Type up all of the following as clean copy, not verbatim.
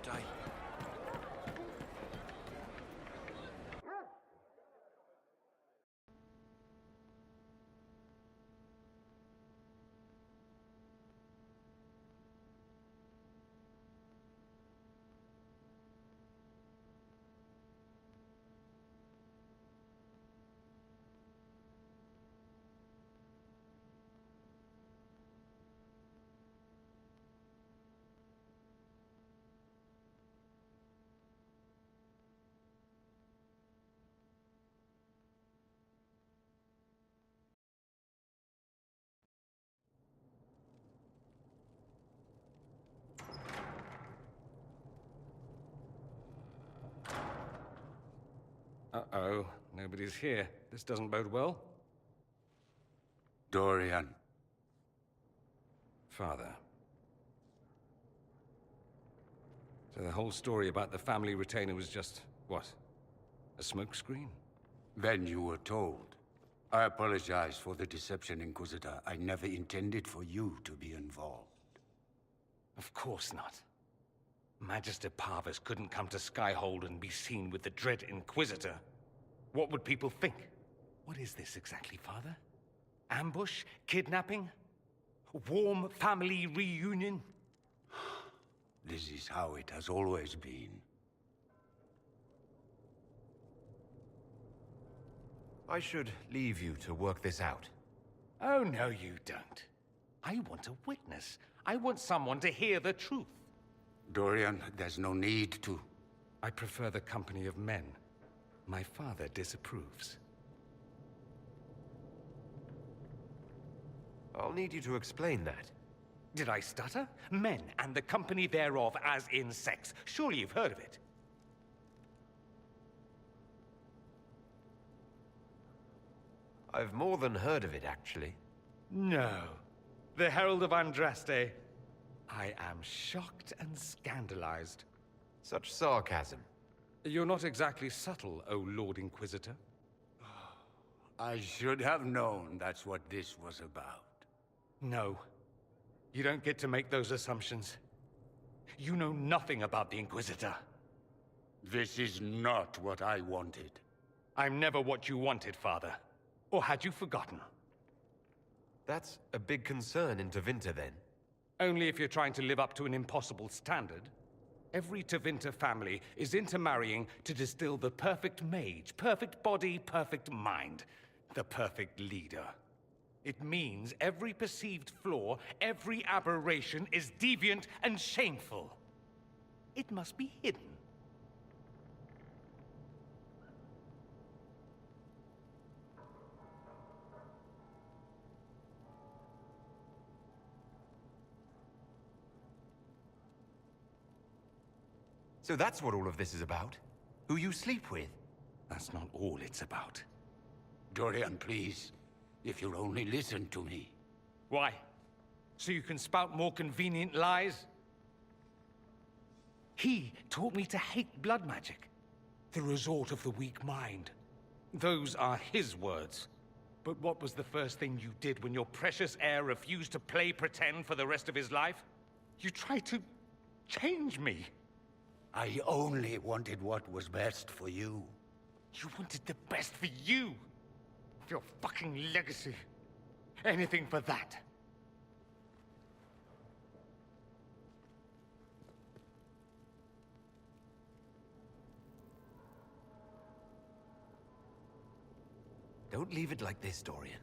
Good day. Uh-oh, nobody's here. This doesn't bode well. Dorian. Father. So the whole story about the family retainer was just, what? A smokescreen? Then you were told. I apologize for the deception, Inquisitor. I never intended for you to be involved. Of course not. Magister Pavus couldn't come to Skyhold and be seen with the dread Inquisitor. What would people think? What is this exactly, Father? Ambush? Kidnapping? Warm family reunion? This is how it has always been. I should leave you to work this out. Oh, no, you don't. I want a witness. I want someone to hear the truth. Dorian, there's no need to. I prefer the company of men. My father disapproves. I'll need you to explain that. Did I stutter? Men and the company thereof as in sex. Surely you've heard of it. I've more than heard of it, actually. No. The Herald of Andraste. I am shocked and scandalized. Such sarcasm. You're not exactly subtle, O Lord Inquisitor. I should have known that's what this was about. No. You don't get to make those assumptions. You know nothing about the Inquisitor. This is not what I wanted. I'm never what you wanted, Father. Or had you forgotten? That's a big concern in Tevinter, then. Only if you're trying to live up to an impossible standard. Every Tevinter family is intermarrying to distill the perfect mage, perfect body, perfect mind, the perfect leader. It means every perceived flaw, every aberration is deviant and shameful. It must be hidden. So that's what all of this is about? Who you sleep with? That's not all it's about. Dorian, please. If you'll only listen to me. Why? So you can spout more convenient lies? He taught me to hate blood magic. The resort of the weak mind. Those are his words. But what was the first thing you did when your precious heir refused to play pretend for the rest of his life? You tried to change me. I only wanted what was best for you. You wanted the best for you. For your fucking legacy. Anything for that. Don't leave it like this, Dorian.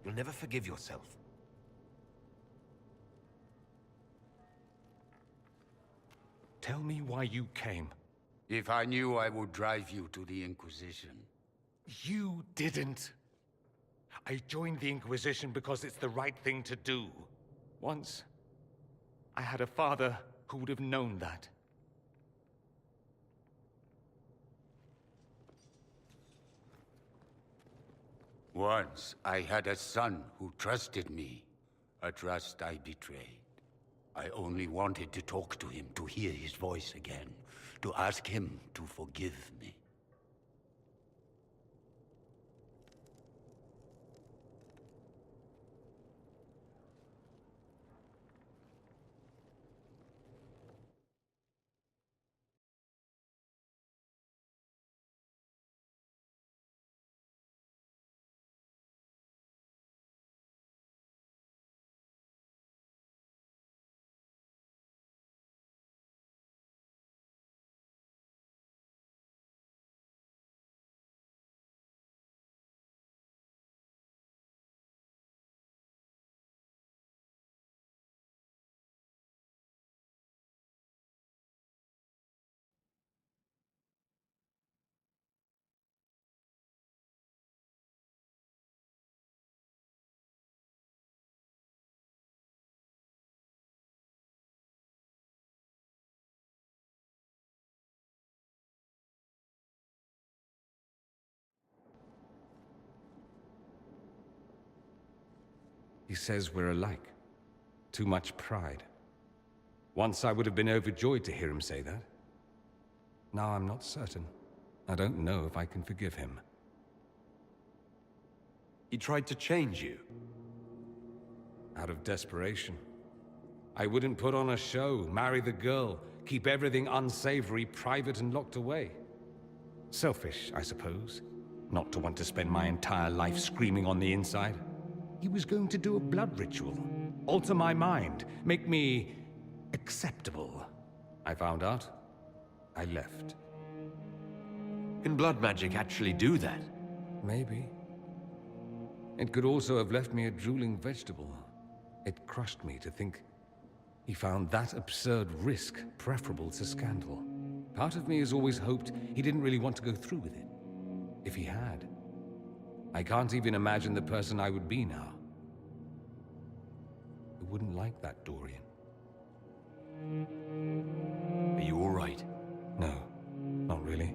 You'll never forgive yourself. Tell me why you came. If I knew, I would drive you to the Inquisition. You didn't. I joined the Inquisition because it's the right thing to do. Once, I had a father who would have known that. Once, I had a son who trusted me. A trust I betrayed. I only wanted to talk to him, to hear his voice again, to ask him to forgive me. He says we're alike. Too much pride. Once I would have been overjoyed to hear him say that. Now I'm not certain. I don't know if I can forgive him. He tried to change you. Out of desperation. I wouldn't put on a show, marry the girl, keep everything unsavory, private and locked away. Selfish, I suppose. Not to want to spend my entire life screaming on the inside. He was going to do a blood ritual. Alter my mind. Make me acceptable. I found out. I left. Can blood magic actually do that? Maybe. It could also have left me a drooling vegetable. It crushed me to think he found that absurd risk preferable to scandal. Part of me has always hoped he didn't really want to go through with it. If he had, I can't even imagine the person I would be now. I wouldn't like that, Dorian. Are you all right? No, not really.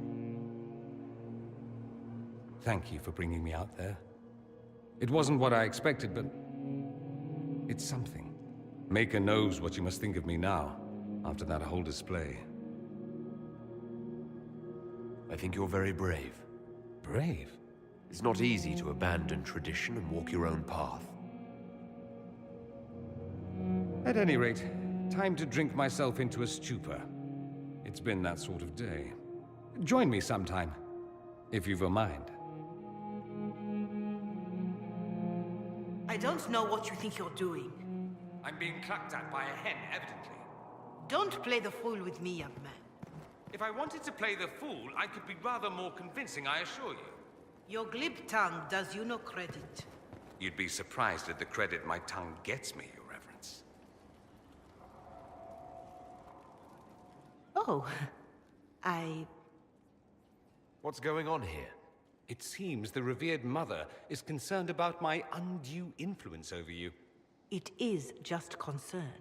Thank you for bringing me out there. It wasn't what I expected, but it's something. Maker knows what you must think of me now, after that whole display. I think you're very brave. Brave? It's not easy to abandon tradition and walk your own path. At any rate, time to drink myself into a stupor. It's been that sort of day. Join me sometime, if you've a mind. I don't know what you think you're doing. I'm being clucked at by a hen, evidently. Don't play the fool with me, young man. If I wanted to play the fool, I could be rather more convincing, I assure you. Your glib tongue does you no credit. You'd be surprised at the credit my tongue gets me, Your Reverence. Oh, What's going on here? It seems the revered mother is concerned about my undue influence over you. It is just concern.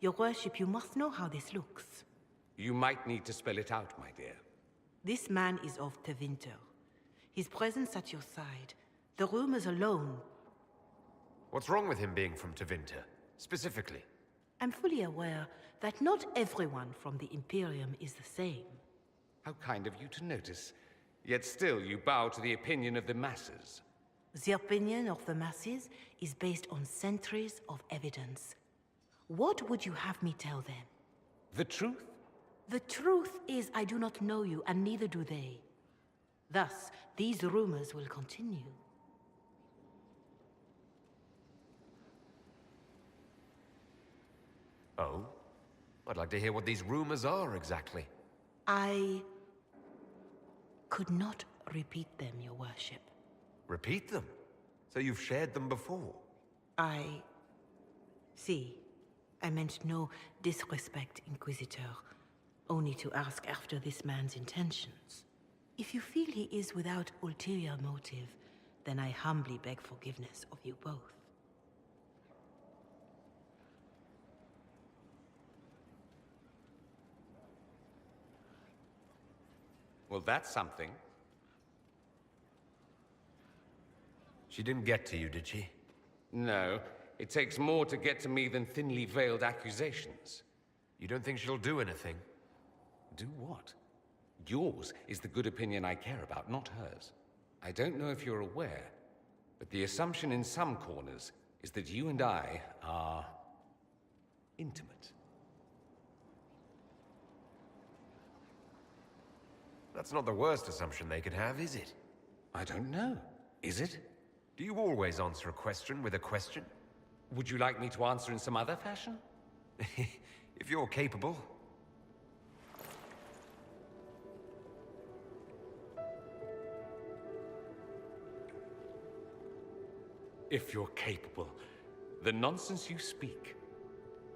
Your worship, you must know how this looks. You might need to spell it out, my dear. This man is of Tevinter. His presence at your side, the rumors alone. What's wrong with him being from Tevinter, specifically? I'm fully aware that not everyone from the Imperium is the same. How kind of you to notice. Yet still you bow to the opinion of the masses. The opinion of the masses is based on centuries of evidence. What would you have me tell them? The truth? The truth is I do not know you, and neither do they. Thus, these rumors will continue. Oh? I'd like to hear what these rumors are exactly. I could not repeat them, your worship. Repeat them? So you've shared them before? See, I meant no disrespect, Inquisitor. Only to ask after this man's intentions. If you feel he is without ulterior motive, then I humbly beg forgiveness of you both. Well, that's something. She didn't get to you, did she? No, it takes more to get to me than thinly veiled accusations. You don't think she'll do anything? Do what? Yours is the good opinion I care about, not hers. I don't know if you're aware, but the assumption in some corners is that you and I are intimate. That's not the worst assumption they could have, is it? I don't know. Is it? Do you always answer a question with a question? Would you like me to answer in some other fashion? If you're capable. If you're capable. The nonsense you speak.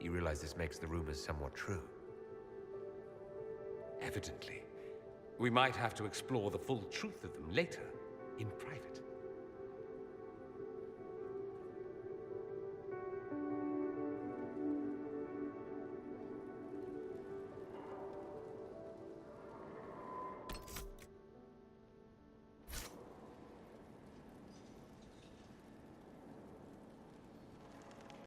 You realize this makes the rumors somewhat true. Evidently. We might have to explore the full truth of them later, in private.